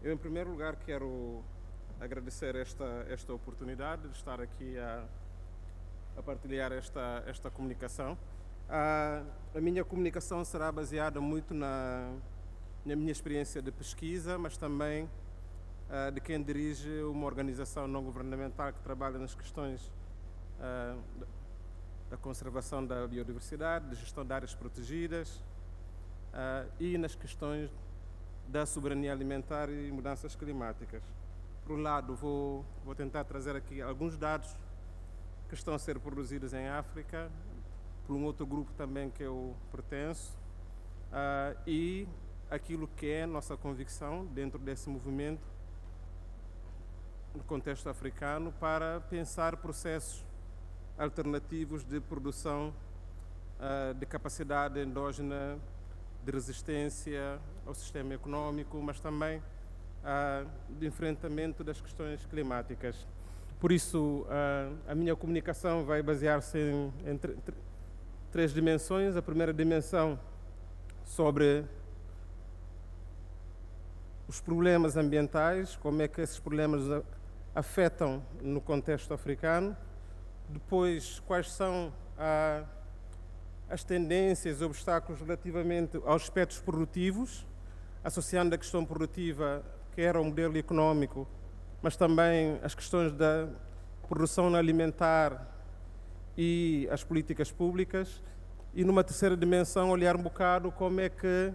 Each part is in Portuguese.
Eu, em primeiro lugar, quero agradecer esta oportunidade de estar aqui a partilhar esta comunicação. A minha comunicação será baseada muito na minha experiência de pesquisa, mas também de quem dirige uma organização não governamental que trabalha nas questões da conservação da biodiversidade, de gestão de áreas protegidas e nas questões da soberania alimentar e mudanças climáticas. Por um lado, vou tentar trazer aqui alguns dados que estão a ser produzidos em África, por um outro grupo também que eu pertenço, e aquilo que é nossa convicção dentro desse movimento no contexto africano para pensar processos alternativos de produção de capacidade endógena de resistência ao sistema econômico, mas também de enfrentamento das questões climáticas. Por isso, a minha comunicação vai basear-se em três dimensões. A primeira dimensão sobre os problemas ambientais, como é que esses problemas afetam no contexto africano. Depois, quais são as tendências e obstáculos relativamente aos aspectos produtivos, associando a questão produtiva, que era o modelo econômico, mas também as questões da produção alimentar e as políticas públicas. E numa terceira dimensão, olhar um bocado como é que,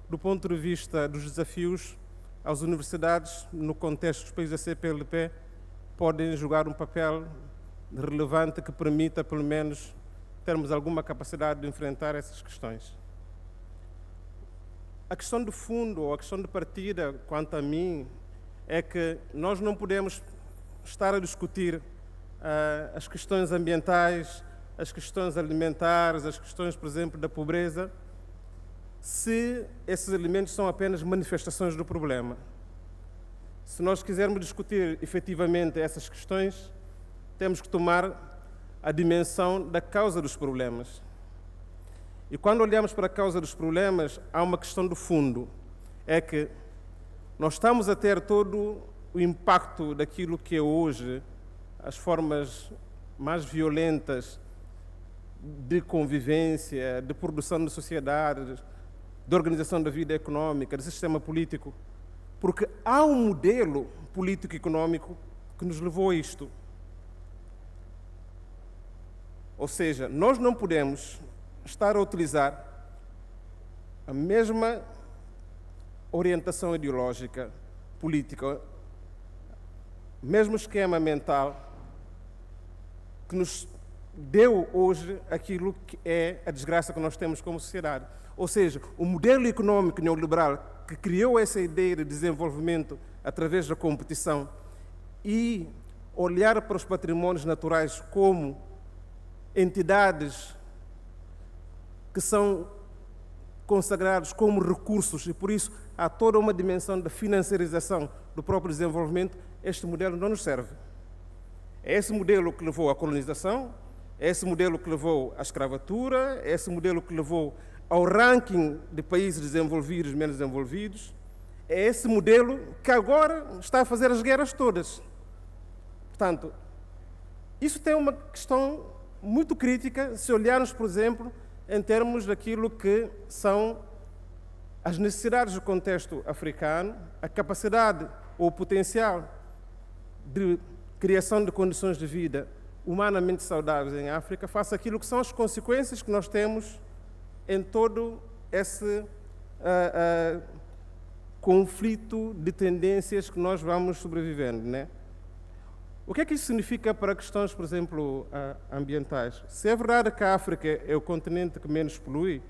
do ponto de vista dos desafios, as universidades, no contexto dos países da CPLP, podem jogar um papel relevante que permita, pelo menos, termos alguma capacidade de enfrentar essas questões. A questão de fundo, ou a questão de partida, quanto a mim, é que nós não podemos estar a discutir as questões ambientais, as questões alimentares, as questões, por exemplo, da pobreza, se esses elementos são apenas manifestações do problema. Se nós quisermos discutir efetivamente essas questões, temos que tomar a dimensão da causa dos problemas. E quando olhamos para a causa dos problemas, há uma questão do fundo. É que nós estamos a ter todo o impacto daquilo que é hoje as formas mais violentas de convivência, de produção de sociedades, de organização da vida econômica, do sistema político, porque há um modelo político-econômico que nos levou a isto. Ou seja, nós não podemos estar a utilizar a mesma orientação ideológica, política, mesmo esquema mental que nos deu hoje aquilo que é a desgraça que nós temos como sociedade. Ou seja, o modelo econômico neoliberal que criou essa ideia de desenvolvimento através da competição e olhar para os patrimónios naturais como entidades que são consagrados como recursos e, por isso, há toda uma dimensão da financiarização do próprio desenvolvimento. Este modelo não nos serve. É esse modelo que levou à colonização, é esse modelo que levou à escravatura, é esse modelo que levou ao ranking de países desenvolvidos e menos desenvolvidos, é esse modelo que agora está a fazer as guerras todas. Portanto, isso tem uma questão muito crítica se olharmos, por exemplo, em termos daquilo que são as necessidades do contexto africano, a capacidade ou o potencial de criação de condições de vida humanamente saudáveis em África, face àquilo que são as consequências que nós temos em todo esse conflito de tendências que nós vamos sobrevivendo, né? O que é que isso significa para questões, por exemplo, ambientais? Se é verdade que a África é o continente que menos polui,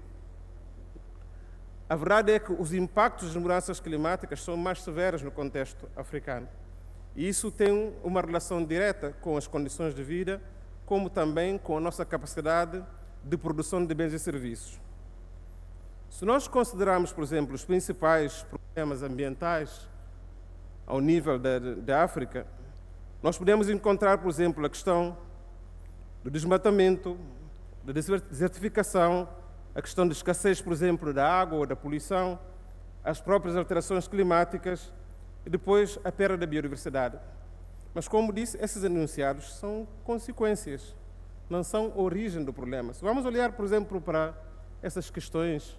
a verdade é que os impactos das mudanças climáticas são mais severos no contexto africano. E isso tem uma relação direta com as condições de vida, como também com a nossa capacidade de produção de bens e serviços. Se nós considerarmos, por exemplo, os principais problemas ambientais ao nível da África, nós podemos encontrar, por exemplo, a questão do desmatamento, da desertificação, a questão de escassez, por exemplo, da água ou da poluição, as próprias alterações climáticas e depois a perda da biodiversidade. Mas, como disse, esses enunciados são consequências, não são a origem do problema. Se vamos olhar, por exemplo, para essas questões,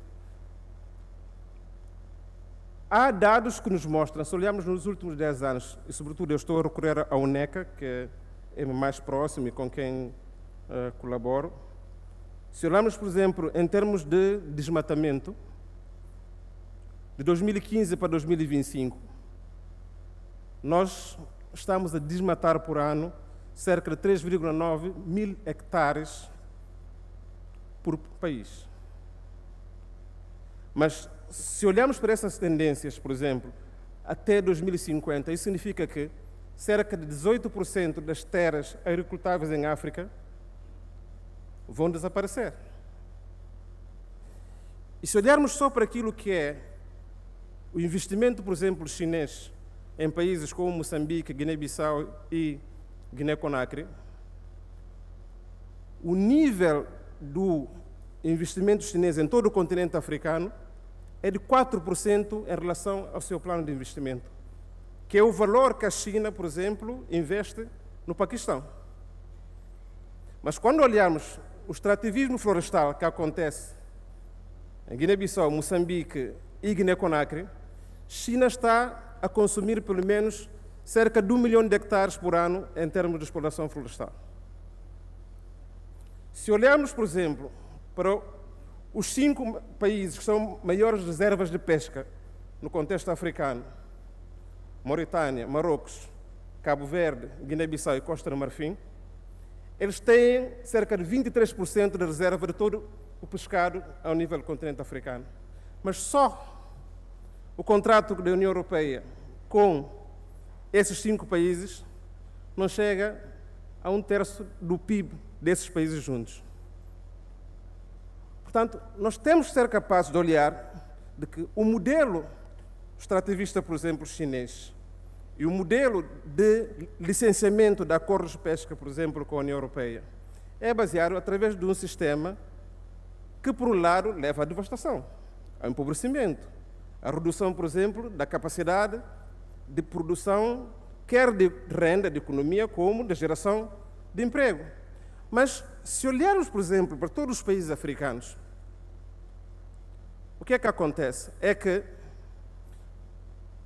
há dados que nos mostram, se olharmos nos últimos 10 anos, e sobretudo eu estou a recorrer à UNECA, que é mais próximo e com quem colaboro, se olharmos, por exemplo, em termos de desmatamento, de 2015 para 2025, nós estamos a desmatar por ano cerca de 3,9 mil hectares por país. Mas, se olharmos para essas tendências, por exemplo, até 2050, isso significa que cerca de 18% das terras agricultáveis em África vão desaparecer. E se olharmos só para aquilo que é o investimento, por exemplo, chinês em países como Moçambique, Guiné-Bissau e Guiné-Conakry, o nível do investimento chinês em todo o continente africano é de 4% em relação ao seu plano de investimento, que é o valor que a China, por exemplo, investe no Paquistão. Mas quando olharmos o extrativismo florestal que acontece em Guiné-Bissau, Moçambique e Guiné-Conakry, China está a consumir pelo menos cerca de 1 milhão de hectares por ano em termos de exploração florestal. Se olharmos, por exemplo, para os 5 países que são maiores reservas de pesca no contexto africano, Mauritânia, Marrocos, Cabo Verde, Guiné-Bissau e Costa do Marfim, eles têm cerca de 23% da reserva de todo o pescado ao nível do continente africano. Mas só o contrato da União Europeia com esses 5 países não chega a 1/3 do PIB desses países juntos. Portanto, nós temos que ser capazes de olhar de que o modelo extrativista, por exemplo, chinês, e o modelo de licenciamento de acordos de pesca, por exemplo, com a União Europeia, é baseado através de um sistema que, por um lado, leva à devastação, ao empobrecimento, à redução, por exemplo, da capacidade de produção, quer de renda, de economia, como de geração de emprego. Mas, se olharmos, por exemplo, para todos os países africanos, o que é que acontece? É que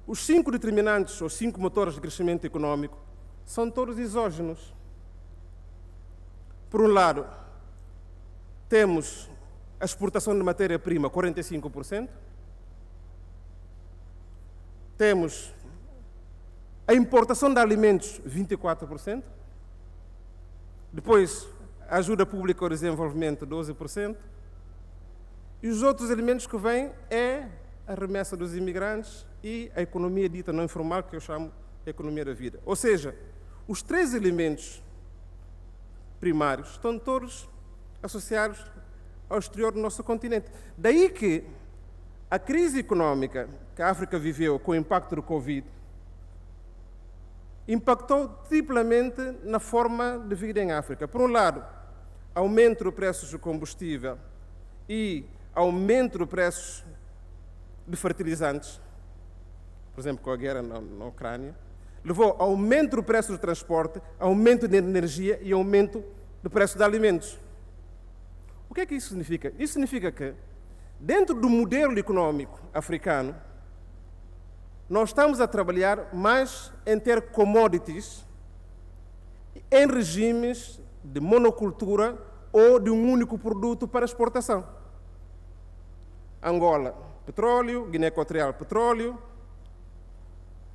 os 5 determinantes, ou 5 motores de crescimento econômico, são todos exógenos. Por um lado, temos a exportação de matéria-prima, 45%. Temos a importação de alimentos, 24%. Depois, a ajuda pública ao desenvolvimento, 12%. E os outros elementos que vêm é a remessa dos imigrantes e a economia dita não informal, que eu chamo de economia da vida. Ou seja, os 3 elementos primários estão todos associados ao exterior do nosso continente. Daí que a crise econômica que a África viveu com o impacto do Covid impactou triplamente na forma de vida em África. Por um lado, aumento dos preços do combustível e aumento dos preços de fertilizantes, por exemplo, com a guerra na Ucrânia, levou a aumento do preço do transporte, aumento de energia e aumento do preço de alimentos. O que é que isso significa? Isso significa que, dentro do modelo econômico africano, nós estamos a trabalhar mais em ter commodities em regimes de monocultura ou de um único produto para exportação. Angola, petróleo; Guiné Equatorial, petróleo;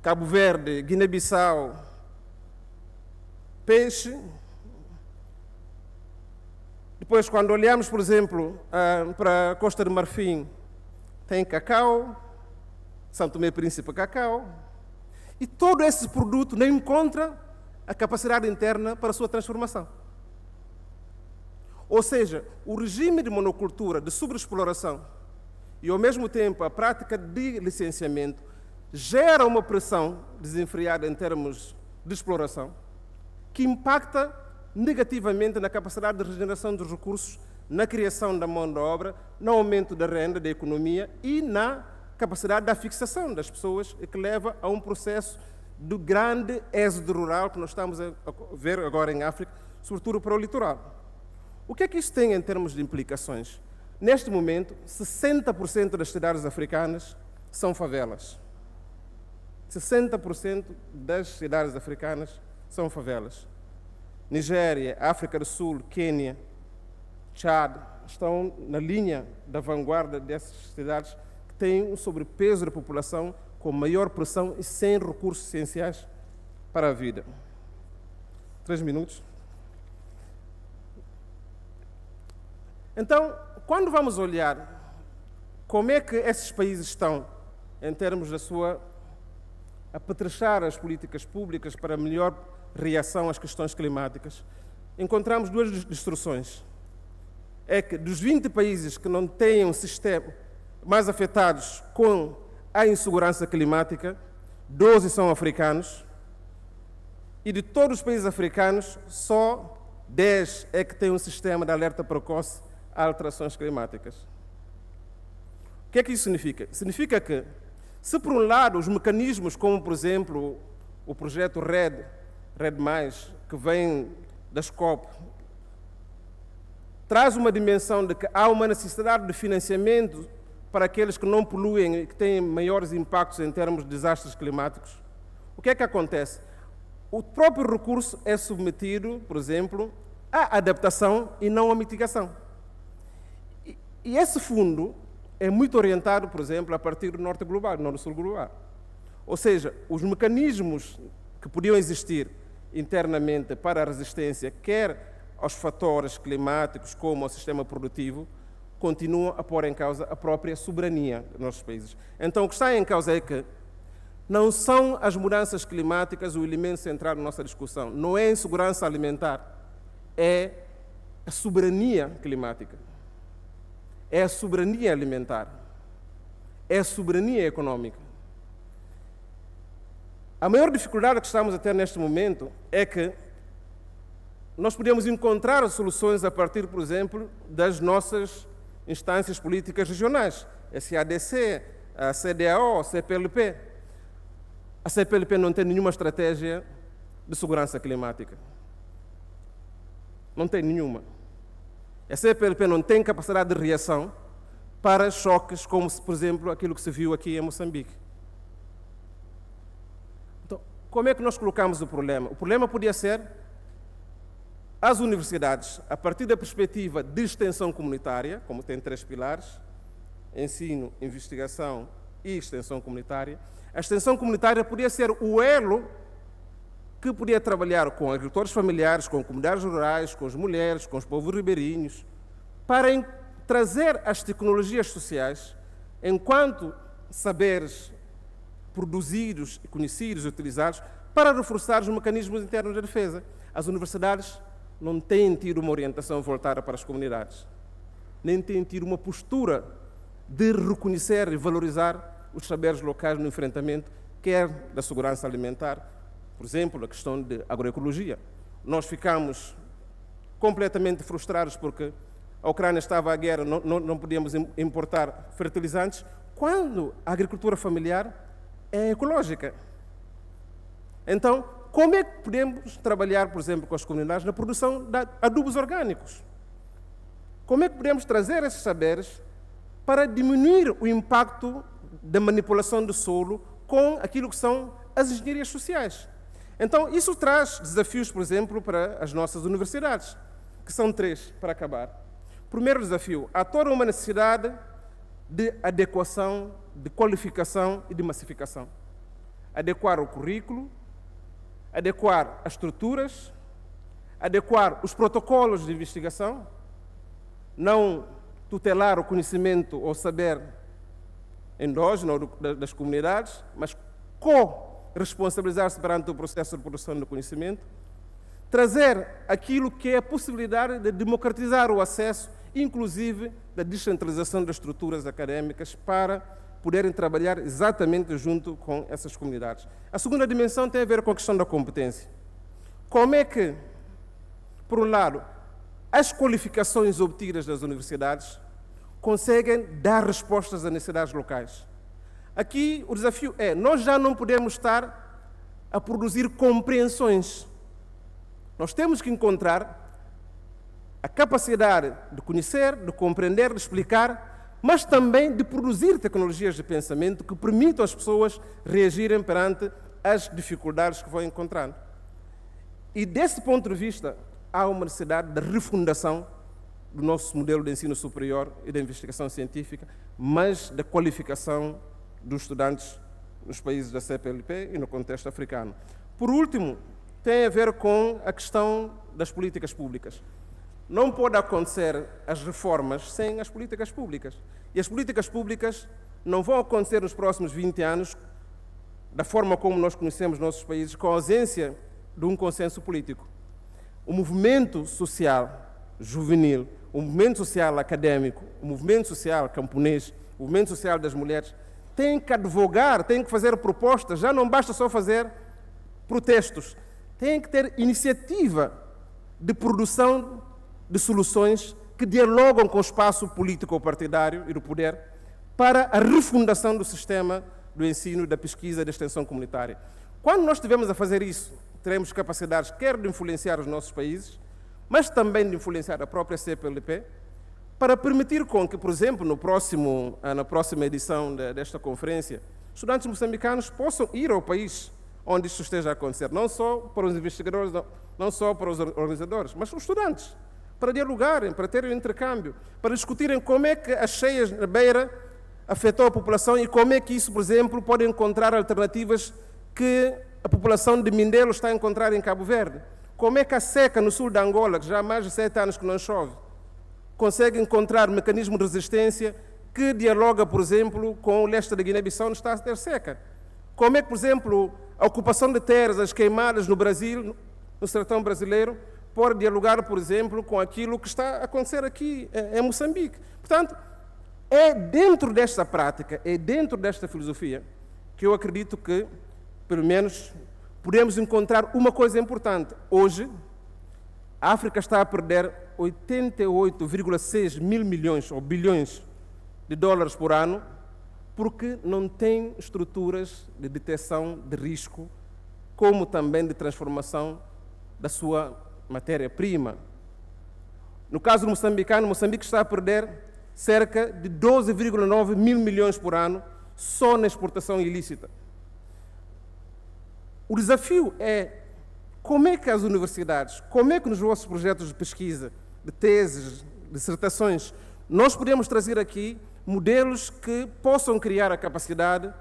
Cabo Verde, Guiné-Bissau, peixe. Depois, quando olhamos, por exemplo, para a Costa do Marfim, tem cacau, São Tomé e Príncipe, cacau. E todo esse produto não encontra a capacidade interna para a sua transformação. Ou seja, o regime de monocultura, de sobreexploração, e ao mesmo tempo a prática de licenciamento, gera uma pressão desenfreada em termos de exploração, que impacta negativamente na capacidade de regeneração dos recursos, na criação da mão de obra, no aumento da renda, da economia e na capacidade da fixação das pessoas e que leva a um processo do grande êxodo rural que nós estamos a ver agora em África, sobretudo para o litoral. O que é que isso tem em termos de implicações? Neste momento, 60% das cidades africanas são favelas. 60% das cidades africanas são favelas. Nigéria, África do Sul, Quênia, Chad estão na linha da vanguarda dessas cidades que têm um sobrepeso da população com maior pressão e sem recursos essenciais para a vida. 3 minutos. Então, quando vamos olhar como é que esses países estão em termos da sua apetrechar as políticas públicas para melhor reação às questões climáticas, encontramos duas instruções. É que dos 20 países que não têm um sistema mais afetados com a insegurança climática, 12 são africanos, e de todos os países africanos, só 10 é que têm um sistema de alerta precoce a alterações climáticas. O que é que isso significa? Significa que, se por um lado os mecanismos como, por exemplo, o projeto RED+, que vem das COP, traz uma dimensão de que há uma necessidade de financiamento para aqueles que não poluem e que têm maiores impactos em termos de desastres climáticos, o que é que acontece? O próprio recurso é submetido, por exemplo, à adaptação e não à mitigação. E esse fundo é muito orientado, por exemplo, a partir do norte global, do norte-sul global. Ou seja, os mecanismos que podiam existir internamente para a resistência, quer aos fatores climáticos como ao sistema produtivo, continuam a pôr em causa a própria soberania dos nossos países. Então, o que está em causa é que não são as mudanças climáticas o elemento central da nossa discussão. Não é a insegurança alimentar, é a soberania climática. É a soberania alimentar, é a soberania econômica. A maior dificuldade que estamos a ter neste momento é que nós podemos encontrar soluções a partir, por exemplo, das nossas instâncias políticas regionais, a SADC, a CEDEAO, a CPLP. A CPLP não tem nenhuma estratégia de segurança climática. Não tem nenhuma. A CPLP não tem capacidade de reação para choques como, por exemplo, aquilo que se viu aqui em Moçambique. Então, como é que nós colocamos o problema? O problema podia ser as universidades, a partir da perspectiva de extensão comunitária, como tem 3 pilares, ensino, investigação e extensão comunitária. A extensão comunitária podia ser o elo que podia trabalhar com agricultores familiares, com comunidades rurais, com as mulheres, com os povos ribeirinhos, para trazer as tecnologias sociais enquanto saberes produzidos, conhecidos e utilizados para reforçar os mecanismos internos de defesa. As universidades não têm tido uma orientação voltada para as comunidades, nem têm tido uma postura de reconhecer e valorizar os saberes locais no enfrentamento, quer da segurança alimentar, por exemplo, a questão de agroecologia. Nós ficamos completamente frustrados porque a Ucrânia estava à guerra, não podíamos importar fertilizantes, quando a agricultura familiar é ecológica. Então, como é que podemos trabalhar, por exemplo, com as comunidades na produção de adubos orgânicos? Como é que podemos trazer esses saberes para diminuir o impacto da manipulação do solo com aquilo que são as engenharias sociais? Então, isso traz desafios, por exemplo, para as nossas universidades, que são 3, para acabar. Primeiro desafio, há toda uma necessidade de adequação, de qualificação e de massificação. Adequar o currículo, adequar as estruturas, adequar os protocolos de investigação, não tutelar o conhecimento ou saber endógeno das comunidades, mas co-responsabilizar-se perante o processo de produção do conhecimento, trazer aquilo que é a possibilidade de democratizar o acesso, inclusive da descentralização das estruturas académicas, para poderem trabalhar exatamente junto com essas comunidades. A segunda dimensão tem a ver com a questão da competência. Como é que, por um lado, as qualificações obtidas das universidades conseguem dar respostas às necessidades locais? Aqui o desafio é, nós já não podemos estar a produzir compreensões. Nós temos que encontrar a capacidade de conhecer, de compreender, de explicar, mas também de produzir tecnologias de pensamento que permitam às pessoas reagirem perante as dificuldades que vão encontrando. E desse ponto de vista, há uma necessidade de refundação do nosso modelo de ensino superior e da investigação científica, mas da qualificação dos estudantes nos países da CPLP e no contexto africano. Por último, tem a ver com a questão das políticas públicas. Não pode acontecer as reformas sem as políticas públicas. E as políticas públicas não vão acontecer nos próximos 20 anos da forma como nós conhecemos nossos países, com a ausência de um consenso político. O movimento social juvenil, o movimento social acadêmico, o movimento social camponês, o movimento social das mulheres, tem que advogar, tem que fazer propostas, já não basta só fazer protestos, tem que ter iniciativa de produção de soluções que dialogam com o espaço político-partidário e do poder para a refundação do sistema do ensino, da pesquisa e da extensão comunitária. Quando nós estivermos a fazer isso, teremos capacidades quer de influenciar os nossos países, mas também de influenciar a própria CPLP, para permitir com que, por exemplo, na próxima edição desta conferência, estudantes moçambicanos possam ir ao país onde isto esteja a acontecer, não só para os investigadores, não só para os organizadores, mas os estudantes, para dialogarem, para terem um intercâmbio, para discutirem como é que as cheias na beira afetou a população e como é que isso, por exemplo, pode encontrar alternativas que a população de Mindelo está a encontrar em Cabo Verde. Como é que a seca no sul da Angola, que já há mais de 7 anos que não chove, consegue encontrar mecanismo de resistência que dialoga, por exemplo, com o leste da Guiné-Bissau, onde está a ter seca. Como é que, por exemplo, a ocupação de terras, as queimadas no Brasil, no sertão brasileiro, pode dialogar, por exemplo, com aquilo que está a acontecer aqui em Moçambique. Portanto, é dentro desta prática, é dentro desta filosofia, que eu acredito que, pelo menos, podemos encontrar uma coisa importante. Hoje, a África está a perder 88,6 mil milhões ou bilhões de dólares por ano porque não tem estruturas de detecção de risco, como também de transformação da sua matéria-prima. No caso do moçambicano, Moçambique está a perder cerca de 12,9 mil milhões por ano só na exportação ilícita. O desafio é como é que as universidades, como é que nos vossos projetos de pesquisa, de teses, dissertações, nós podemos trazer aqui modelos que possam criar a capacidade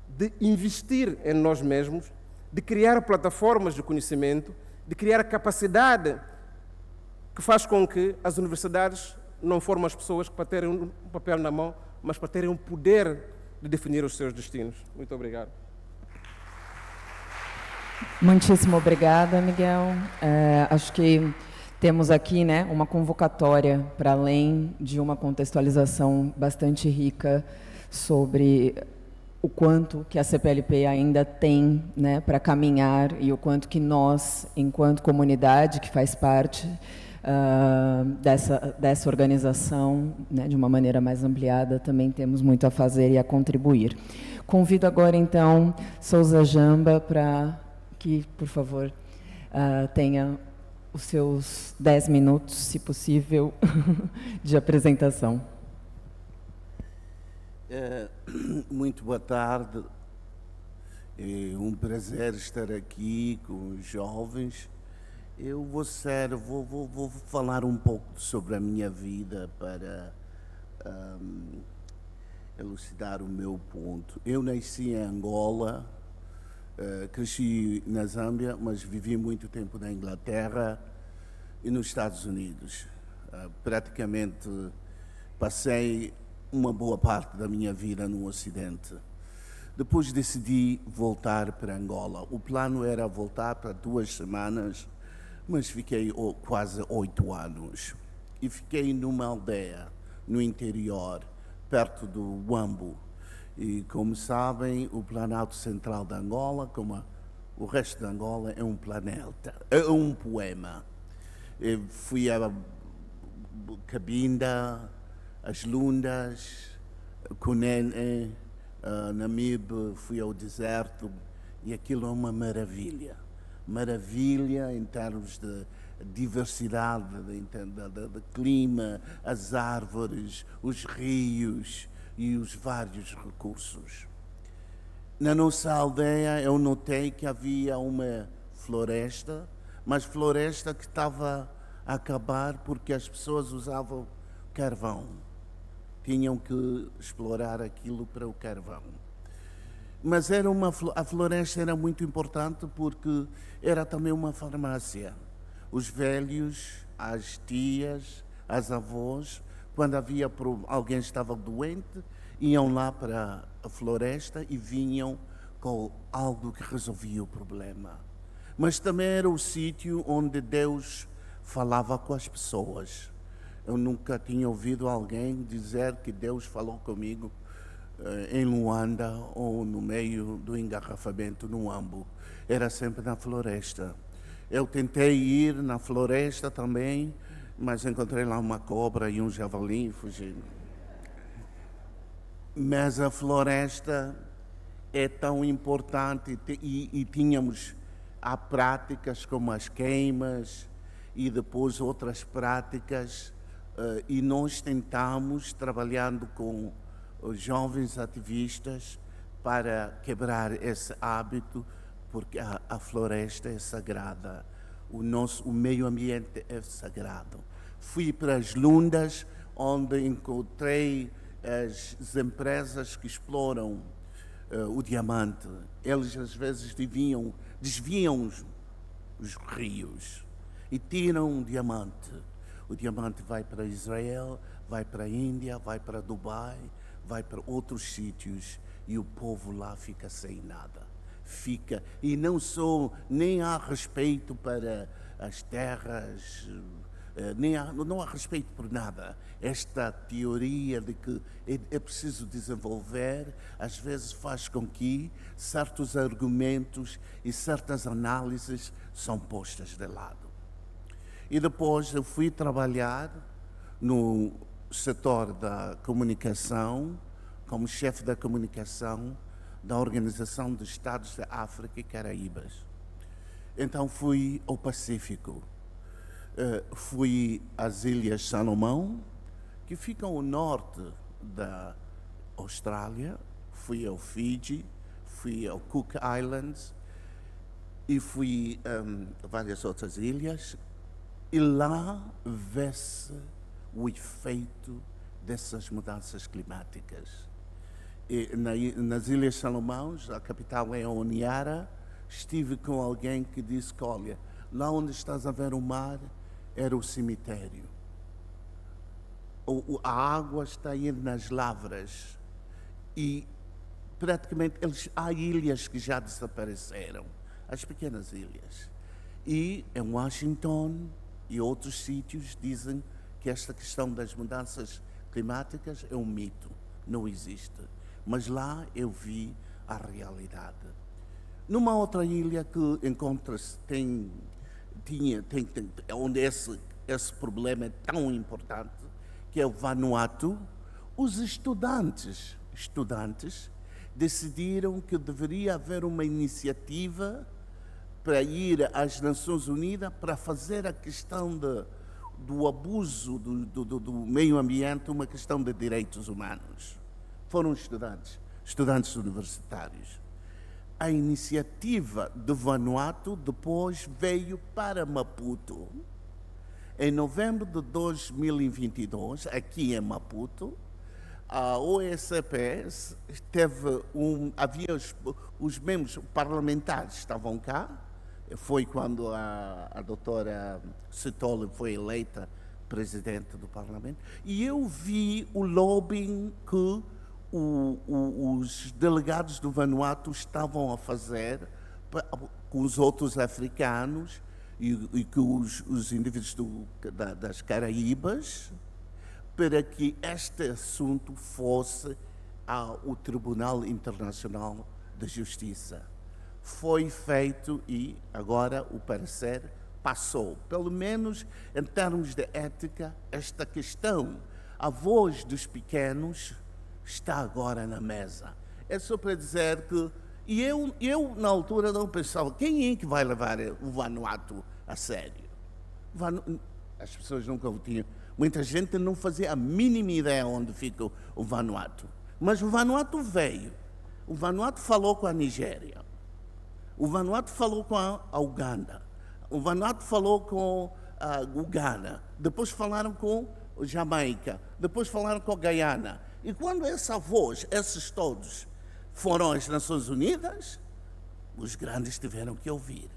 de investir em nós mesmos, de criar plataformas de conhecimento, de criar a capacidade que faz com que as universidades não formem as pessoas para terem um papel na mão, mas para terem o poder de definir os seus destinos. Muito obrigado. Muitíssimo obrigada, Miguel. Acho que temos aqui, né, uma convocatória para além de uma contextualização bastante rica sobre o quanto que a CPLP ainda tem, né, para caminhar e o quanto que nós, enquanto comunidade que faz parte dessa organização, né, de uma maneira mais ampliada, também temos muito a fazer e a contribuir. Convido agora, então, Souza Jamba para que, por favor, tenha os seus 10 minutos, se possível, de apresentação. Muito boa tarde. É um prazer estar aqui com os jovens. Eu vou falar um pouco sobre a minha vida para elucidar o meu ponto. Eu nasci em Angola, cresci na Zâmbia, mas vivi muito tempo na Inglaterra e nos Estados Unidos. Praticamente passei uma boa parte da minha vida no Ocidente. Depois decidi voltar para Angola. O plano era voltar para 2 semanas, mas fiquei quase 8 anos. E fiquei numa aldeia, no interior, perto do Huambo. E, como sabem, o Planalto Central de Angola, como o resto de Angola, é um planeta, é um poema. Eu fui a Cabinda, as Lundas, Cunene, Namibe, fui ao deserto e aquilo é uma maravilha. Maravilha em termos de diversidade, de clima, as árvores, os rios e os vários recursos. Na nossa aldeia eu notei que havia uma floresta, mas floresta que estava a acabar porque as pessoas usavam carvão. Tinham que explorar aquilo para o carvão. Mas a floresta era muito importante porque era também uma farmácia. Os velhos, as tias, as avós, quando alguém estava doente, iam lá para a floresta e vinham com algo que resolvia o problema. Mas também era o sítio onde Deus falava com as pessoas. Eu nunca tinha ouvido alguém dizer que Deus falou comigo em Luanda ou no meio do engarrafamento no Ambo. Era sempre na floresta. Eu tentei ir na floresta também, mas encontrei lá uma cobra e um javali e fugi. Mas a floresta é tão importante e tínhamos há práticas como as queimas e depois outras práticas e nós tentamos, trabalhando com os jovens ativistas, para quebrar esse hábito, porque a floresta é sagrada, o meio ambiente é sagrado. Fui para as Lundas, onde encontrei as empresas que exploram o diamante. Eles às vezes desviam os rios e tiram o diamante. O diamante vai para Israel, vai para a Índia, vai para Dubai, vai para outros sítios e o povo lá fica sem nada. E não nem há respeito para as terras, não há respeito por nada. Esta teoria de que é preciso desenvolver, às vezes faz com que certos argumentos e certas análises são postas de lado. E depois eu fui trabalhar no setor da comunicação, como chefe da comunicação da Organização dos Estados da África e Caraíbas. Então fui ao Pacífico. Fui às Ilhas Salomão, que ficam ao norte da Austrália. Fui ao Fiji, fui ao Cook Islands e fui a várias outras ilhas. E lá vê-se o efeito dessas mudanças climáticas. Nas Ilhas Salomão, a capital é Honiara, estive com alguém que disse que, olha, lá onde estás a ver o mar, era o cemitério. A água está indo nas lavras e praticamente há ilhas que já desapareceram, as pequenas ilhas. E em Washington e outros sítios dizem que esta questão das mudanças climáticas é um mito, não existe. Mas lá eu vi a realidade. Numa outra ilha que encontra-se, onde esse problema é tão importante, que é o Vanuatu, os estudantes decidiram que deveria haver uma iniciativa para ir às Nações Unidas para fazer a questão do abuso do meio ambiente uma questão de direitos humanos. Foram estudantes universitários. A iniciativa de Vanuatu depois veio para Maputo. Em novembro de 2022, aqui em Maputo, a OECPS havia os membros parlamentares estavam cá. Foi quando a doutora Sithole foi eleita presidente do Parlamento. E eu vi o lobbying que os delegados do Vanuatu estavam a fazer com os outros africanos e com os indivíduos das Caraíbas, para que este assunto fosse ao Tribunal Internacional de Justiça. Foi feito e agora o parecer passou. Pelo menos em termos de ética, esta questão, a voz dos pequenos, está agora na mesa. É só para dizer que... E eu, na altura, não pensava, quem é que vai levar o Vanuatu a sério? As pessoas nunca o tinham. Muita gente não fazia a mínima ideia onde fica o Vanuatu. Mas o Vanuatu veio. O Vanuatu falou com a Nigéria. O Vanuatu falou com a Uganda. O Vanuatu falou com a Uganda. Depois falaram com a Jamaica. Depois falaram com a Guyana. E quando essa voz, esses todos, foram às Nações Unidas, os grandes tiveram que ouvir.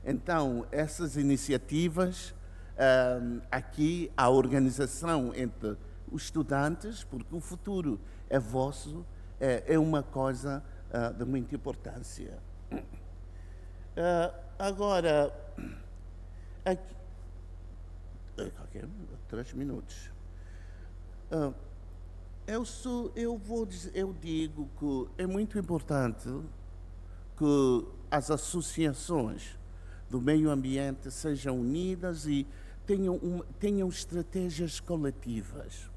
Então, essas iniciativas, aqui, a organização entre os estudantes, porque o futuro é vosso, é uma coisa de muita importância. Agora, aqui, 3 minutos. Eu digo que é muito importante que as associações do meio ambiente sejam unidas e tenham estratégias coletivas.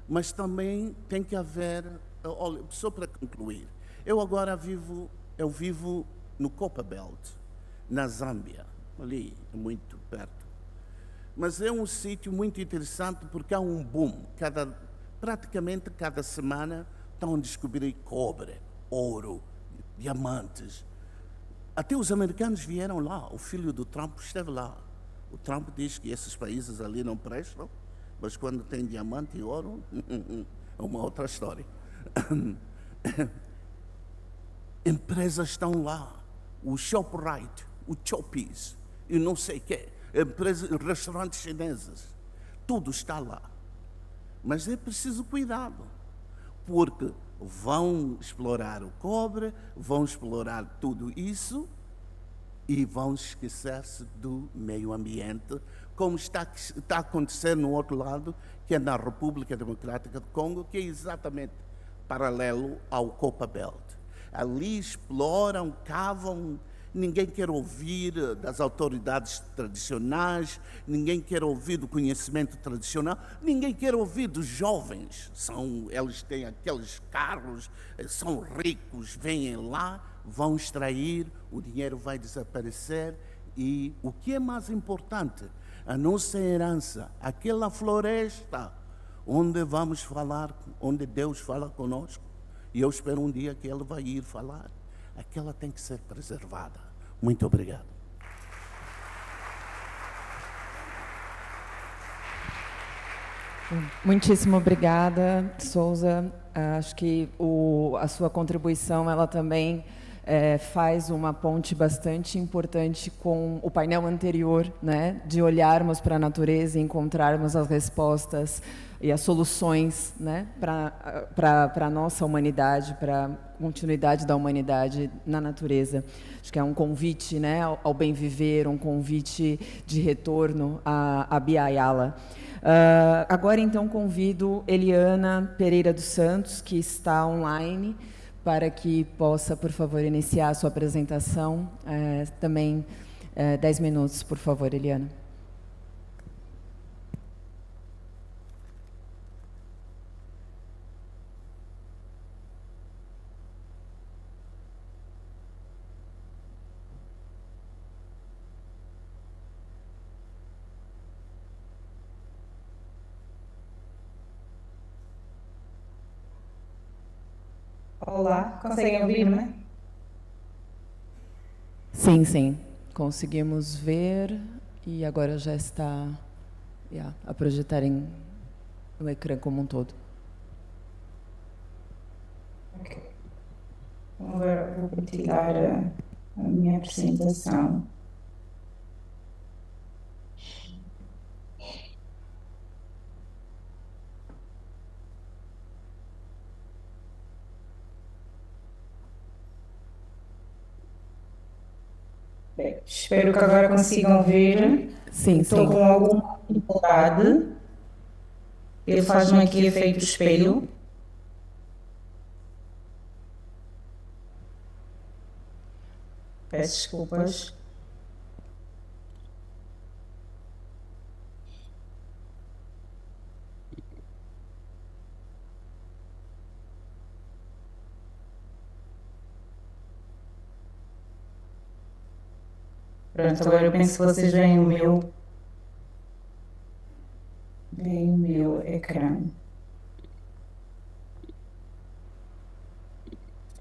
Mas também tem que haver... Olha, só para concluir, eu vivo no Copperbelt, na Zâmbia, ali, muito perto. Mas é um sítio muito interessante porque há um boom. Praticamente cada semana estão a descobrir cobre, ouro, diamantes. Até os americanos vieram lá, o filho do Trump esteve lá. O Trump diz que esses países ali não prestam, mas quando tem diamante e ouro, é uma outra história. Empresas estão lá, o ShopRite, o Choppies, e não sei o quê, restaurantes chineses, tudo está lá. Mas é preciso cuidado, porque vão explorar o cobre, vão explorar tudo isso e vão esquecer-se do meio ambiente, como está a acontecer no outro lado, que é na República Democrática do Congo, que é exatamente paralelo ao Copperbelt. Ali exploram, cavam, ninguém quer ouvir das autoridades tradicionais, ninguém quer ouvir do conhecimento tradicional, ninguém quer ouvir dos jovens. Eles têm aqueles carros, são ricos, vêm lá, vão extrair, o dinheiro vai desaparecer e o que é mais importante, a nossa herança, aquela floresta onde vamos falar, onde Deus fala conosco, e eu espero um dia que Ele vai ir falar. Aquela tem que ser preservada. Muito obrigado. Muitíssimo obrigada, Souza. Acho que a sua contribuição, ela também faz uma ponte bastante importante com o painel anterior, né, de olharmos para a natureza e encontrarmos as respostas e as soluções, né, para a nossa humanidade, para a continuidade da humanidade na natureza. Acho que é um convite, né, ao bem viver, um convite de retorno à Biayala. Agora, então, convido Eliana Pereira dos Santos, que está online, para que possa, por favor, iniciar a sua apresentação. Também 10 minutos, por favor, Eliana. Olá, conseguem ouvir-me? Sim, sim. Conseguimos ver e agora já está a projetar no ecrã como um todo. Ok. Agora vou partilhar a minha apresentação. Bem, espero que agora consigam ver. Sim, Estou sim. com alguma dificuldade. Ele faz-me aqui efeito espelho. Peço desculpas. Pronto, agora eu penso que vocês veem o meu ecrã.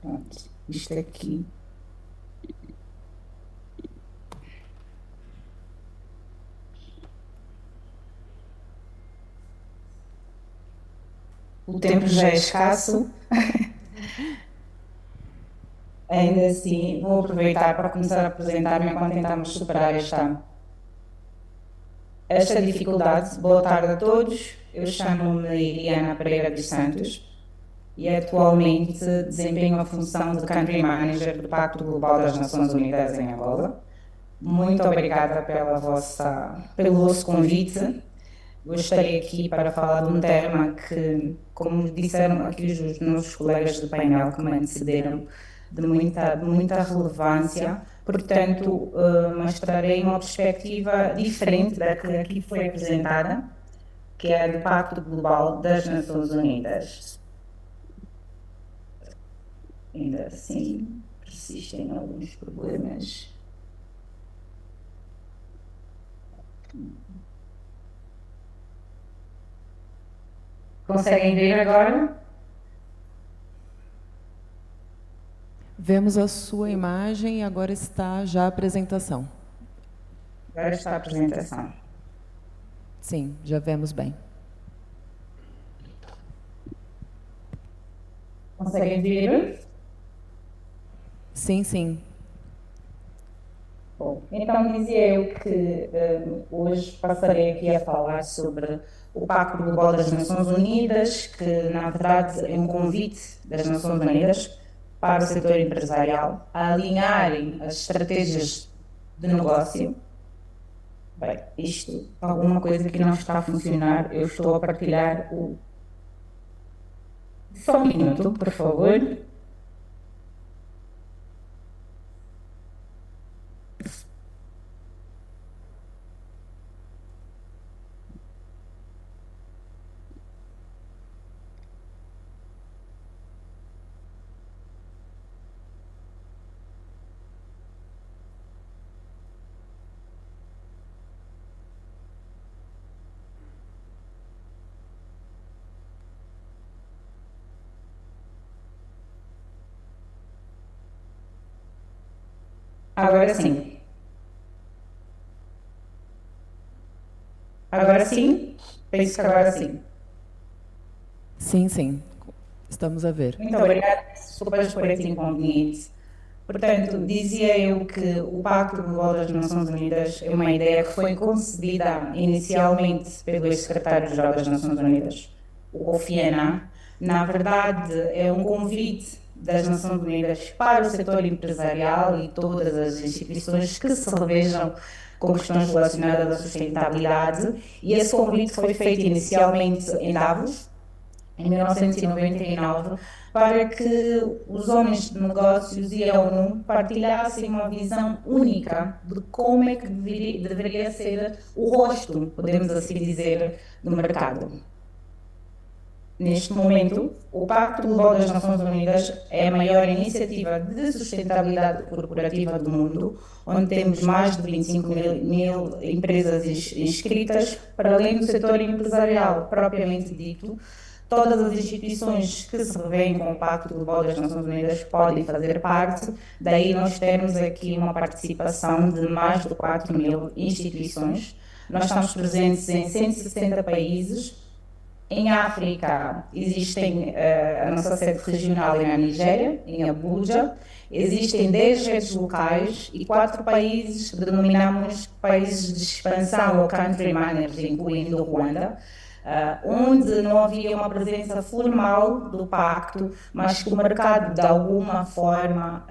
Pronto, isto aqui. O tempo já é escasso. Ainda assim, vou aproveitar para começar a apresentar-me enquanto tentamos superar esta dificuldade. Boa tarde a todos. Eu chamo-me Iriana Pereira dos Santos e atualmente desempenho a função de Country Manager do Pacto Global das Nações Unidas em Angola. Muito obrigada pelo vosso convite. Gostaria aqui para falar de um tema que, como disseram aqui os nossos colegas do painel que me antecederam, de muita relevância, portanto, mostrarei uma perspectiva diferente da que aqui foi apresentada, que é a do Pacto Global das Nações Unidas. Ainda assim, persistem alguns problemas. Conseguem ver agora? Vemos a sua imagem e agora está já a apresentação. Agora está a apresentação. Sim, já vemos bem. Conseguem ver? Sim, sim. Bom, então dizia eu que hoje passarei aqui a falar sobre o Pacto Global das Nações Unidas, que na verdade é um convite das Nações Unidas para o setor empresarial a alinharem as estratégias de negócio. Bem, isto, alguma coisa que não está a funcionar, eu estou a partilhar o... Só um minuto, por favor. Agora sim. Agora sim? Penso que agora sim. Sim, sim. Estamos a ver. Muito obrigada. Desculpas por esse inconveniente. Portanto, dizia eu que o Pacto Global das Nações Unidas é uma ideia que foi concebida inicialmente pelo ex-secretário-geral das Nações Unidas, o Kofi Annan. Na verdade, é um convite das Nações Unidas para o setor empresarial e todas as instituições que se revejam com questões relacionadas à sustentabilidade. E esse convite foi feito inicialmente em Davos, em 1999, para que os homens de negócios e a ONU partilhassem uma visão única de como é que deveria ser o rosto, podemos assim dizer, do mercado. Neste momento, o Pacto Global das Nações Unidas é a maior iniciativa de sustentabilidade corporativa do mundo, onde temos mais de 25 mil empresas inscritas, para além do setor empresarial propriamente dito. Todas as instituições que se revêem com o Pacto Global das Nações Unidas podem fazer parte, daí nós temos aqui uma participação de mais de 4 mil instituições. Nós estamos presentes em 160 países. Em África, existem a nossa sede regional é na Nigéria, em Abuja. Existem 10 redes locais e 4 países que denominamos países de expansão ou country managers, incluindo Ruanda, onde não havia uma presença formal do pacto, mas que o mercado de alguma forma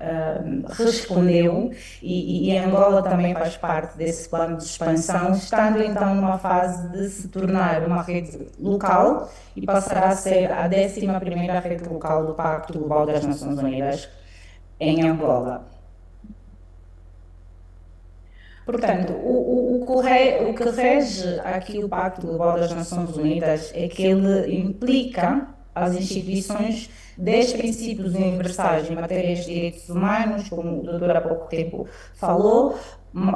respondeu e Angola também faz parte desse plano de expansão, estando então numa fase de se tornar uma rede local e passará a ser a 11ª rede local do Pacto Global das Nações Unidas em Angola. Portanto, o que rege aqui o Pacto Global das Nações Unidas é que ele implica às instituições 10 princípios universais em matérias de direitos humanos, como o doutor há pouco tempo falou,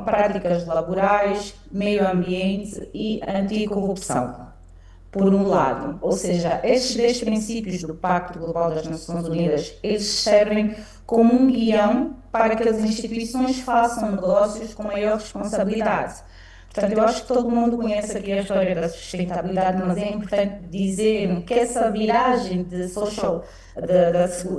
práticas laborais, meio ambiente e anticorrupção. Por um lado, ou seja, estes 10 princípios do Pacto Global das Nações Unidas, eles servem como um guião para que as instituições façam negócios com maior responsabilidade. Portanto, eu acho que todo mundo conhece aqui a história da sustentabilidade, mas é importante dizer que essa viragem de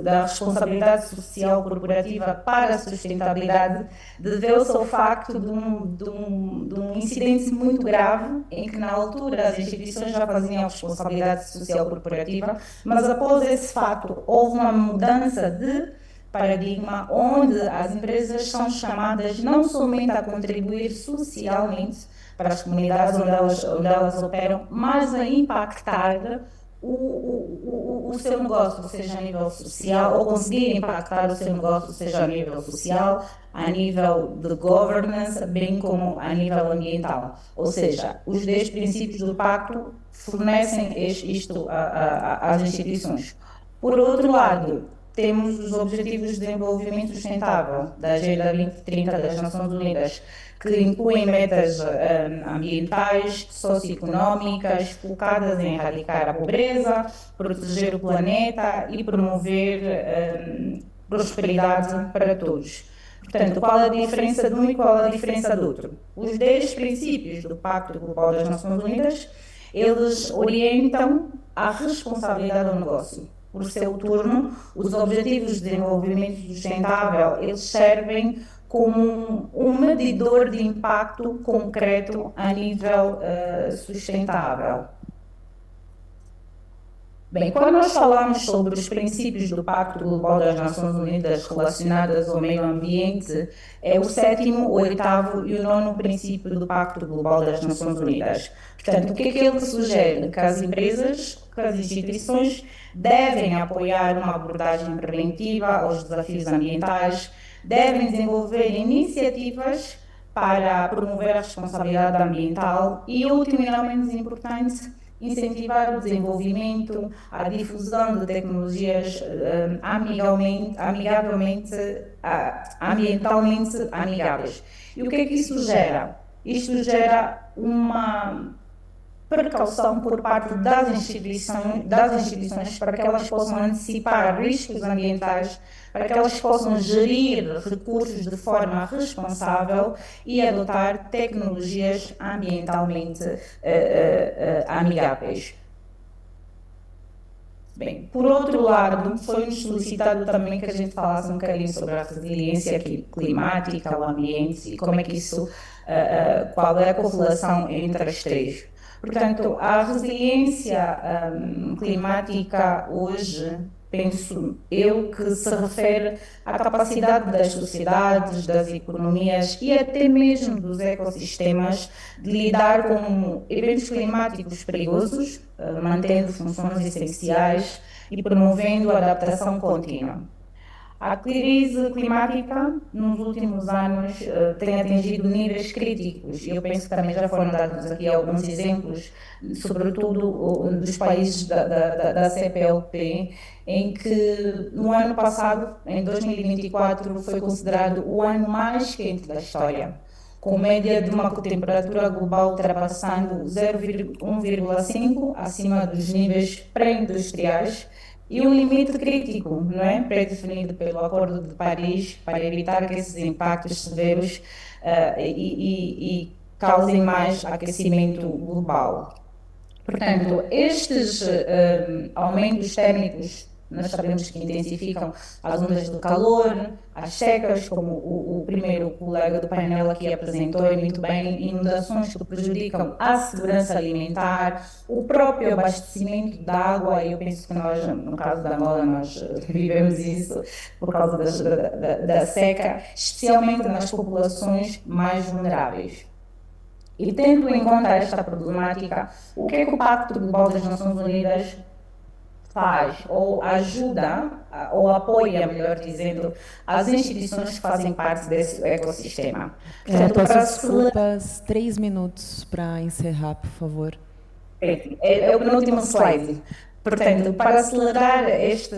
da responsabilidade social corporativa para a sustentabilidade deveu-se ao facto de um incidente muito grave, em que na altura as instituições já faziam a responsabilidade social corporativa, mas após esse facto houve uma mudança de paradigma onde as empresas são chamadas não somente a contribuir socialmente para as comunidades onde elas operam, mas a impactar o seu negócio, seja a nível social, ou conseguir impactar o seu negócio, seja a nível social, a nível de governance, bem como a nível ambiental. Ou seja, os 10 princípios do Pacto fornecem isto às instituições. Por outro lado, temos os Objetivos de Desenvolvimento Sustentável da Agenda 2030 das Nações Unidas, que incluem metas ambientais, socioeconómicas, focadas em erradicar a pobreza, proteger o planeta e promover prosperidade para todos. Portanto, qual a diferença de um e qual a diferença do outro? Os 10 princípios do Pacto Global das Nações Unidas, eles orientam a responsabilidade do negócio. Por seu turno, os Objetivos de Desenvolvimento Sustentável, eles servem como um medidor de impacto concreto a nível sustentável. Bem, quando nós falamos sobre os princípios do Pacto Global das Nações Unidas relacionados ao meio ambiente, é o 7º, o 8º e o 9º princípio do Pacto Global das Nações Unidas. Portanto, o que é que ele sugere? Que as empresas, que as instituições devem apoiar uma abordagem preventiva aos desafios ambientais, devem desenvolver iniciativas para promover a responsabilidade ambiental e, último e não menos importante, incentivar o desenvolvimento, a difusão de tecnologias ambientalmente amigáveis. E o que é que isso gera? Isto gera uma precaução por parte das instituições para que elas possam antecipar riscos ambientais, para que elas possam gerir recursos de forma responsável e adotar tecnologias ambientalmente amigáveis. Bem, por outro lado, foi-nos solicitado também que a gente falasse um bocadinho sobre a resiliência climática, o ambiente e como é que isso, qual é a correlação entre as três. Portanto, a resiliência climática hoje, penso eu, que se refere à capacidade das sociedades, das economias e até mesmo dos ecossistemas de lidar com eventos climáticos perigosos, mantendo funções essenciais e promovendo a adaptação contínua. A crise climática, nos últimos anos, tem atingido níveis críticos e eu penso que também já foram dados aqui alguns exemplos, sobretudo dos países da CPLP, em que no ano passado, em 2024, foi considerado o ano mais quente da história, com média de uma temperatura global ultrapassando 1,5 acima dos níveis pré-industriais, e um limite crítico, não é, pré-definido pelo Acordo de Paris para evitar que esses impactos severos causem mais aquecimento global. Portanto, estes aumentos térmicos, nós sabemos que intensificam as ondas de calor, as secas, como o primeiro colega do painel aqui apresentou muito bem, inundações que prejudicam a segurança alimentar, o próprio abastecimento da água. Eu penso que nós, no caso da Angola, nós vivemos isso por causa da seca, especialmente nas populações mais vulneráveis. E tendo em conta esta problemática, o que é que o Pacto Global das Nações Unidas faz, ou ajuda, ou apoia, melhor dizendo, as instituições que fazem parte desse ecossistema? Portanto, peço desculpas, 3 minutos para encerrar, por favor. É o penúltimo slide. Portanto, para acelerar este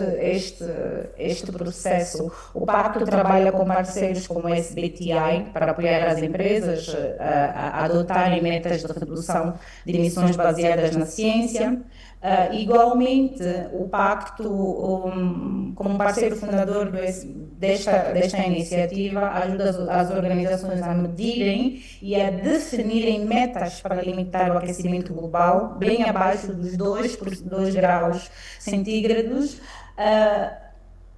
processo, o Pacto trabalha com parceiros como o SBTi para apoiar as empresas a adotarem metas de redução de emissões baseadas na ciência. Igualmente, o Pacto, como parceiro fundador desta iniciativa, ajuda as organizações a medirem e a definirem metas para limitar o aquecimento global, bem abaixo dos 2 graus centígrados,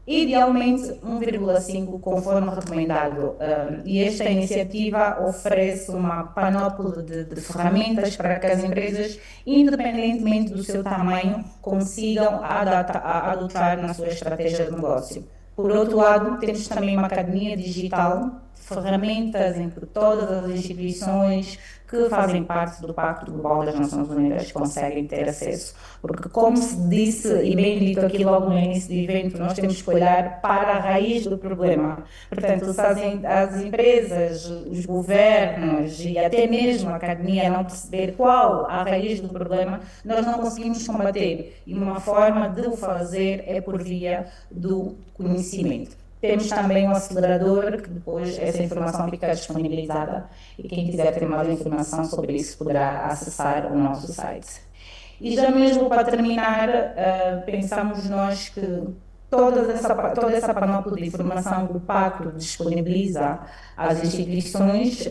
idealmente 1,5, conforme recomendado. E esta iniciativa oferece uma panóplia de ferramentas para que as empresas, independentemente do seu tamanho, consigam adotar na sua estratégia de negócio. Por outro lado, temos também uma academia digital, ferramentas em que todas as instituições que fazem parte do Pacto Global das Nações Unidas conseguem ter acesso. Porque, como se disse e bem dito aqui logo no início do evento, nós temos que olhar para a raiz do problema. Portanto, se as empresas, os governos e até mesmo a academia não perceber qual a raiz do problema, nós não conseguimos combater. E uma forma de o fazer é por via do conhecimento. Temos também um acelerador, que depois essa informação fica disponibilizada e quem quiser ter mais informação sobre isso poderá acessar o nosso site. E já mesmo para terminar, pensamos nós que toda essa panóplia de informação que o Pacto disponibiliza às instituições,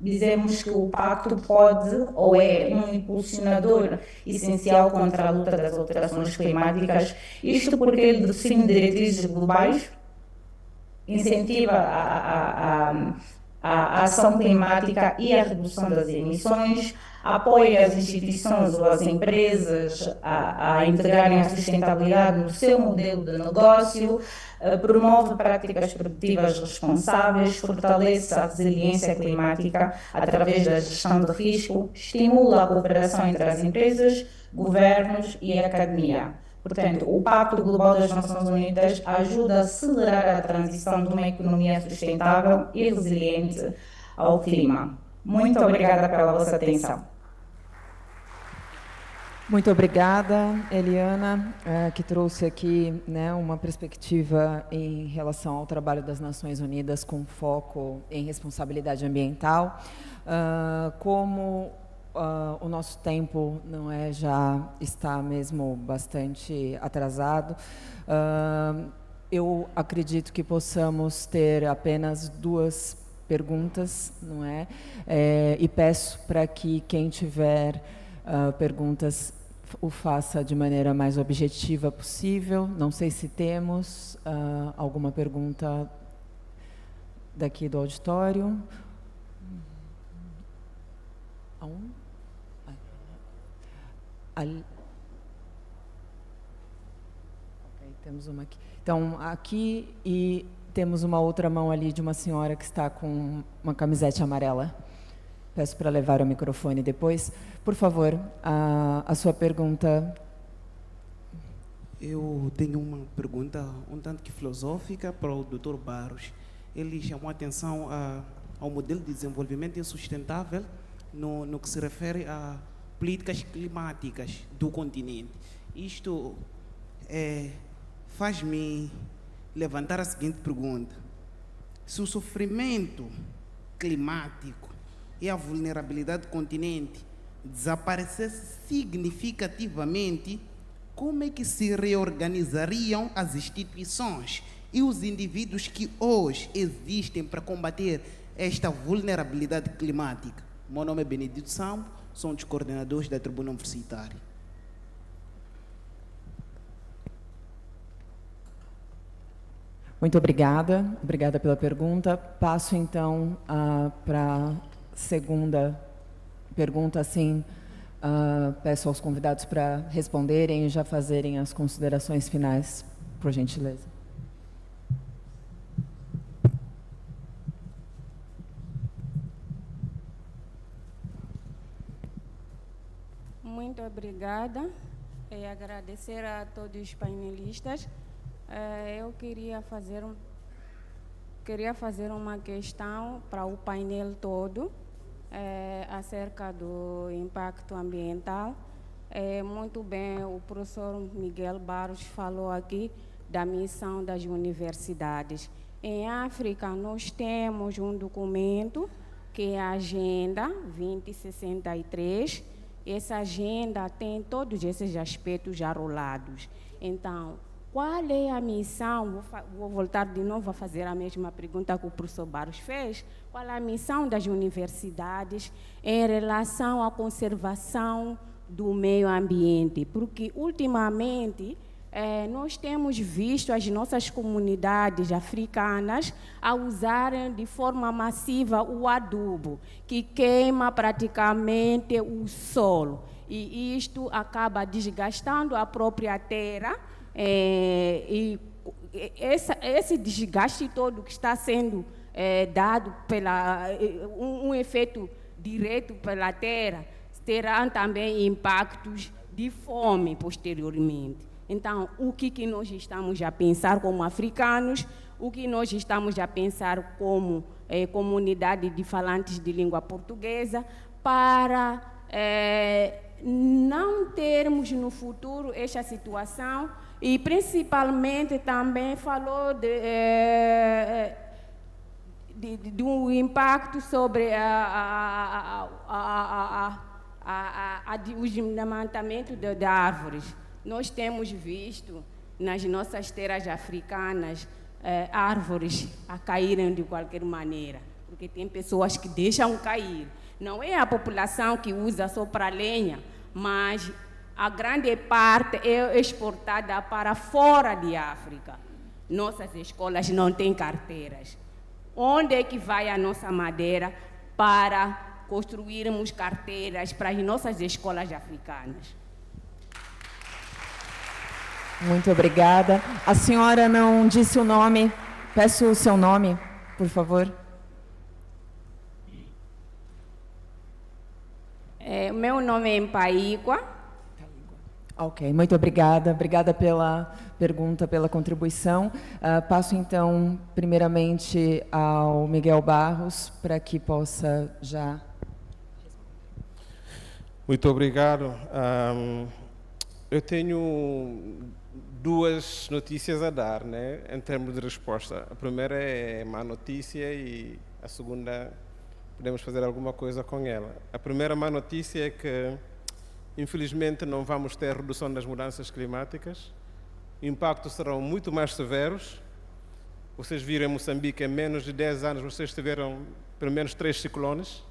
dizemos que o Pacto pode ou é um impulsionador essencial contra a luta das alterações climáticas, isto porque ele define diretrizes globais, incentiva a ação climática e a redução das emissões, apoia as instituições ou as empresas a integrarem a sustentabilidade no seu modelo de negócio, promove práticas produtivas responsáveis, fortalece a resiliência climática através da gestão de risco, estimula a cooperação entre as empresas, governos e a academia. Portanto, o Pacto Global das Nações Unidas ajuda a acelerar a transição de uma economia sustentável e resiliente ao clima. Muito obrigada pela vossa atenção. Muito obrigada, Eliana, que trouxe aqui, né, uma perspectiva em relação ao trabalho das Nações Unidas com foco em responsabilidade ambiental. Como o nosso tempo não é, já está mesmo bastante atrasado, eu acredito que possamos ter apenas 2 perguntas, não é? E peço para que quem tiver perguntas o faça de maneira mais objetiva possível. Não sei se temos alguma pergunta daqui do auditório. Ali. Okay, temos uma aqui. Então, aqui, e temos uma outra mão ali de uma senhora que está com uma camisete amarela. Peço para levar o microfone depois. Por favor, a sua pergunta. Eu tenho uma pergunta um tanto que filosófica para o Dr. Barros. Ele chamou a atenção ao modelo de desenvolvimento insustentável no que se refere a políticas climáticas do continente. Isto faz-me levantar a seguinte pergunta: se o sofrimento climático e a vulnerabilidade do continente desaparecesse significativamente, como é que se reorganizariam as instituições e os indivíduos que hoje existem para combater esta vulnerabilidade climática? Meu nome é Benedito Sambo, sou um dos coordenadores da tribuna universitária. Muito obrigada, obrigada pela pergunta. Passo então para a segunda pergunta, assim, peço aos convidados para responderem e já fazerem as considerações finais, por gentileza. Muito obrigada e agradecer a todos os painelistas. Eu queria fazer uma questão para o painel todo acerca do impacto ambiental. Muito bem, o professor Miguel Barros falou aqui da missão das universidades. Em África, nós temos um documento que é a Agenda 2063. Essa agenda tem todos esses aspectos já rolados. Então, qual é a missão? Vou voltar de novo a fazer a mesma pergunta que o professor Barros fez. Qual é a missão das universidades em relação à conservação do meio ambiente? Porque, ultimamente, nós temos visto as nossas comunidades africanas a usarem de forma massiva o adubo, que queima praticamente o solo. E isto acaba desgastando a própria terra, e esse desgaste todo que está sendo dado um efeito direto pela terra, terá também impactos de fome posteriormente. Então, o que nós estamos a pensar como africanos, o que nós estamos a pensar como comunidade de falantes de língua portuguesa, para não termos no futuro esta situação, e principalmente também falou do impacto sobre o desmatamento de árvores. Nós temos visto nas nossas terras africanas árvores a caírem de qualquer maneira, porque tem pessoas que deixam cair. Não é a população que usa só para lenha, mas a grande parte é exportada para fora de África. Nossas escolas não têm carteiras. Onde é que vai a nossa madeira para construirmos carteiras para as nossas escolas africanas? Muito obrigada. A senhora não disse o nome. Peço o seu nome, por favor. Meu nome é Mpaíqua. Ok, muito obrigada. Obrigada pela pergunta, pela contribuição. Passo, então, primeiramente ao Miguel Barros, para que possa já... Muito obrigado. Eu tenho duas notícias a dar, né, em termos de resposta. A primeira é má notícia e a segunda podemos fazer alguma coisa com ela. A primeira má notícia é que, infelizmente, não vamos ter redução das mudanças climáticas. Impactos serão muito mais severos. Vocês viram em Moçambique, em menos de 10 anos, vocês tiveram pelo menos 3 ciclones.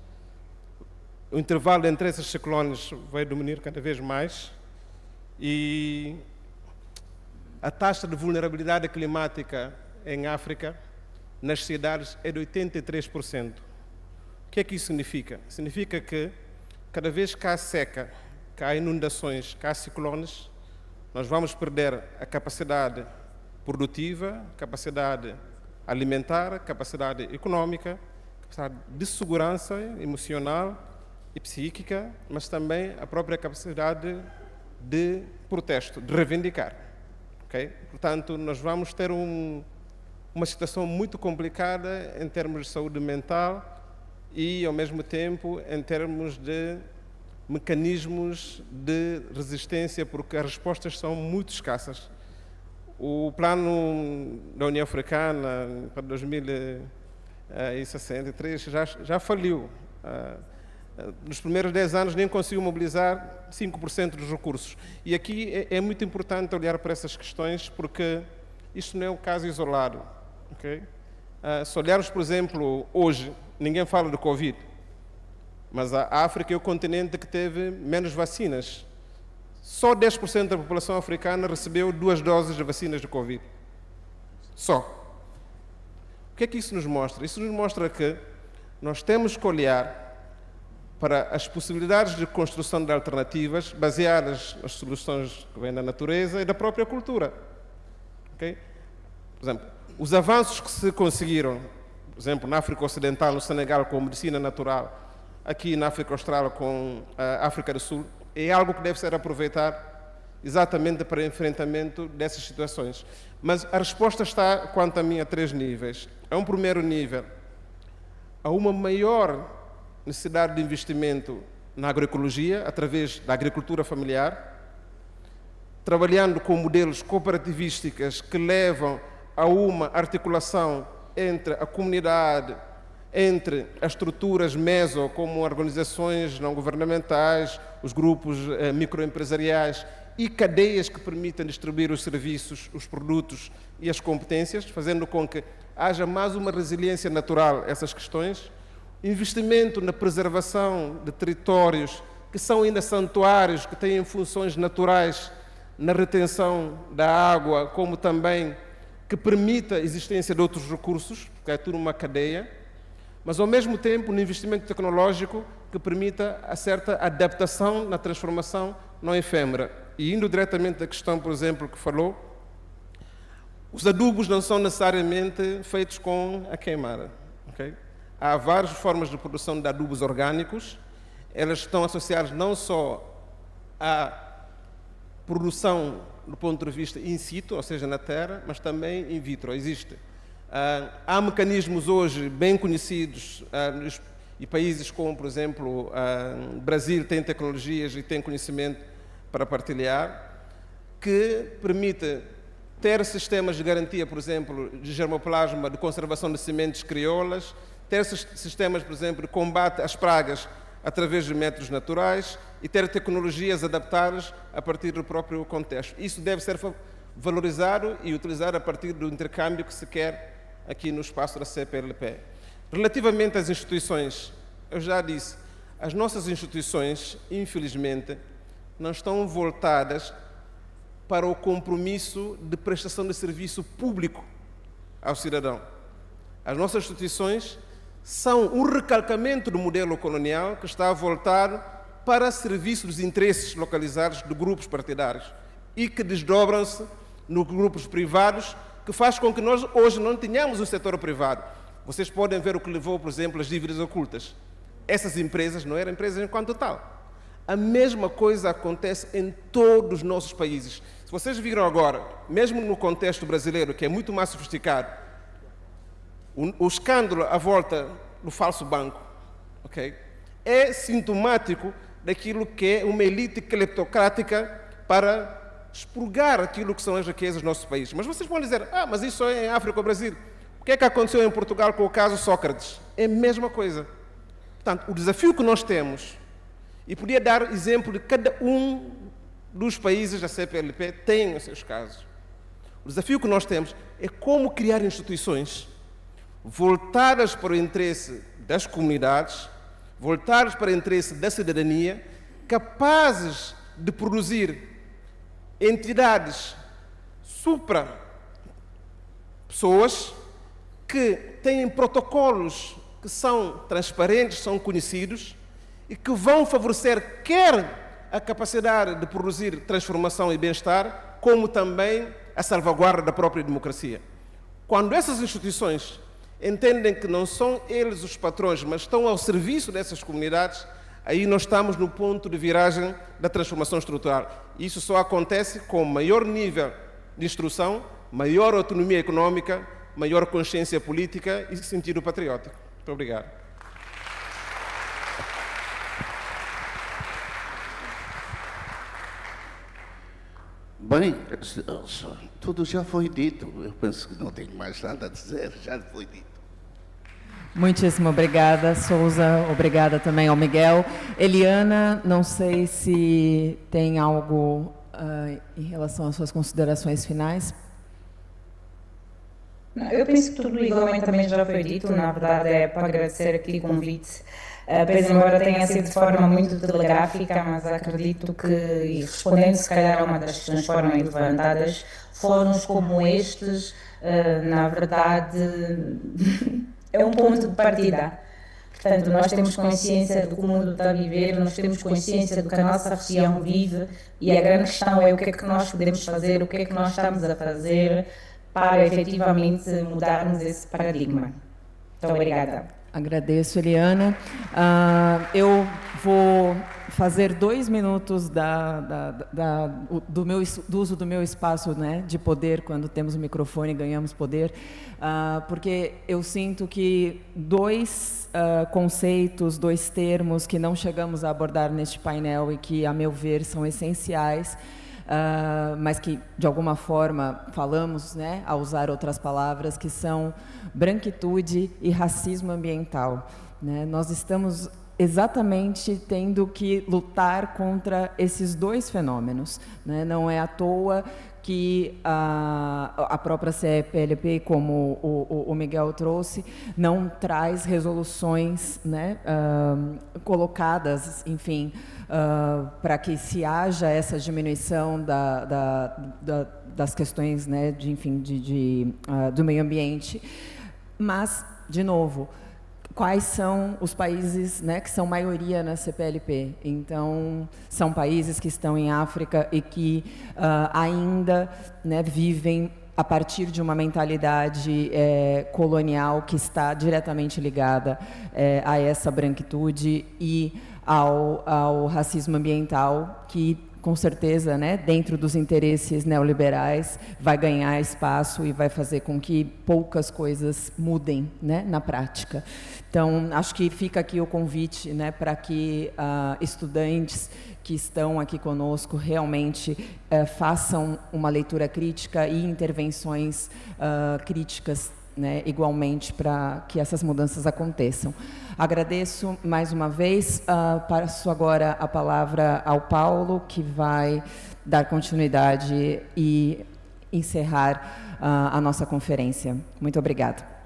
O intervalo entre esses ciclones vai diminuir cada vez mais. E a taxa de vulnerabilidade climática em África, nas cidades, é de 83%. O que é que isso significa? Significa que cada vez que há seca, que há inundações, que há ciclones, nós vamos perder a capacidade produtiva, capacidade alimentar, capacidade econômica, capacidade de segurança emocional e psíquica, mas também a própria capacidade de protesto, de reivindicar. Okay? Portanto, nós vamos ter uma situação muito complicada em termos de saúde mental e, ao mesmo tempo, em termos de mecanismos de resistência, porque as respostas são muito escassas. O plano da União Africana para 2063 já faliu. Nos primeiros 10 anos nem conseguiu mobilizar 5% dos recursos. E aqui é muito importante olhar para essas questões, porque isto não é um caso isolado. Okay? Se olharmos, por exemplo, hoje, ninguém fala do Covid, mas a África é o continente que teve menos vacinas. Só 10% da população africana recebeu 2 doses de vacinas de Covid. Só. O que é que isso nos mostra? Isso nos mostra que nós temos que olhar para as possibilidades de construção de alternativas baseadas nas soluções que vêm da natureza e da própria cultura. Okay? Por exemplo, os avanços que se conseguiram, por exemplo, na África Ocidental, no Senegal, com a medicina natural, aqui na África Austral, com a África do Sul, é algo que deve ser aproveitado exatamente para enfrentamento dessas situações. Mas a resposta está, quanto a mim, a 3 níveis. A um primeiro nível, a uma maior necessidade de investimento na agroecologia, através da agricultura familiar, trabalhando com modelos cooperativísticos que levam a uma articulação entre a comunidade, entre as estruturas meso, como organizações não governamentais, os grupos microempresariais e cadeias que permitem distribuir os serviços, os produtos e as competências, fazendo com que haja mais uma resiliência natural a essas questões, investimento na preservação de territórios que são ainda santuários, que têm funções naturais na retenção da água, como também que permita a existência de outros recursos, que é tudo uma cadeia, mas ao mesmo tempo no investimento tecnológico que permita a certa adaptação na transformação não efêmera. E indo diretamente à questão, por exemplo, que falou, os adubos não são necessariamente feitos com a queimada. Okay? Há várias formas de produção de adubos orgânicos, elas estão associadas não só à produção do ponto de vista in situ, ou seja, na terra, mas também in vitro. Há mecanismos hoje bem conhecidos e países como, por exemplo, o Brasil tem tecnologias e tem conhecimento para partilhar, que permite ter sistemas de garantia, por exemplo, de germoplasma, de conservação de sementes crioulas, ter sistemas, por exemplo, de combate às pragas através de métodos naturais e ter tecnologias adaptadas a partir do próprio contexto. Isso deve ser valorizado e utilizado a partir do intercâmbio que se quer aqui no espaço da CPLP. Relativamente às instituições, eu já disse, as nossas instituições, infelizmente, não estão voltadas para o compromisso de prestação de serviço público ao cidadão. As nossas instituições são um recalcamento do modelo colonial que está voltado para serviço dos interesses localizados de grupos partidários e que desdobram-se nos grupos privados, que faz com que nós hoje não tenhamos um setor privado. Vocês podem ver o que levou, por exemplo, as dívidas ocultas. Essas empresas não eram empresas enquanto tal. A mesma coisa acontece em todos os nossos países. Se vocês viram agora, mesmo no contexto brasileiro, que é muito mais sofisticado, o escândalo à volta do falso banco, okay, é sintomático daquilo que é uma elite cleptocrática para expurgar aquilo que são as riquezas do nosso país. Mas vocês podem dizer, mas isso é em África ou Brasil. O que é que aconteceu em Portugal com o caso Sócrates? É a mesma coisa. Portanto, o desafio que nós temos, e podia dar exemplo de cada um dos países da CPLP tem os seus casos. O desafio que nós temos é como criar instituições voltadas para o interesse das comunidades, voltadas para o interesse da cidadania, capazes de produzir entidades supra-pessoas que têm protocolos que são transparentes, são conhecidos e que vão favorecer quer a capacidade de produzir transformação e bem-estar, como também a salvaguarda da própria democracia. Quando essas instituições entendem que não são eles os patrões, mas estão ao serviço dessas comunidades, aí nós estamos no ponto de viragem da transformação estrutural. Isso só acontece com maior nível de instrução, maior autonomia econômica, maior consciência política e sentido patriótico. Muito obrigado. Bem, tudo já foi dito. Eu penso que não tenho mais nada a dizer, já foi dito. Muitíssimo obrigada, Souza. Obrigada também ao Miguel. Eliana, não sei se tem algo em relação às suas considerações finais. Eu penso que tudo igualmente também já foi dito. Na verdade, é para agradecer aqui o convite. Pois, embora tenha sido de forma muito telegráfica, mas acredito que, e respondendo se calhar a uma das questões que foram levantadas, fóruns como estes, na verdade, é um ponto de partida. Portanto, nós temos consciência do que o mundo está a viver, nós temos consciência do que a nossa região vive, e a grande questão é o que é que nós podemos fazer, o que é que nós estamos a fazer para efetivamente mudarmos esse paradigma. Muito obrigada. Agradeço, Eliana. Eu vou fazer 2 minutos do uso do meu espaço, né, de poder, quando temos o microfone e ganhamos poder, porque eu sinto que 2 conceitos, 2 termos que não chegamos a abordar neste painel e que, a meu ver, são essenciais, mas que, de alguma forma, falamos, né, a usar outras palavras, que são branquitude e racismo ambiental, né? Nós estamos exatamente tendo que lutar contra esses 2 fenômenos, né? Não é à toa que a própria CPLP, como o Miguel trouxe, não traz resoluções, né, colocadas, enfim, para que se haja essa diminuição das questões, né, do meio ambiente. Mas, de novo, quais são os países, né, que são maioria na CPLP? Então, são países que estão em África e que ainda, né, vivem a partir de uma mentalidade colonial que está diretamente ligada a essa branquitude e ao racismo ambiental, que, com certeza, né, dentro dos interesses neoliberais, vai ganhar espaço e vai fazer com que poucas coisas mudem, né, na prática. Então, acho que fica aqui o convite, né, para que estudantes que estão aqui conosco realmente façam uma leitura crítica e intervenções críticas, né, igualmente, para que essas mudanças aconteçam. Agradeço mais uma vez, passo agora a palavra ao Paulo, que vai dar continuidade e encerrar a nossa conferência. Muito obrigada.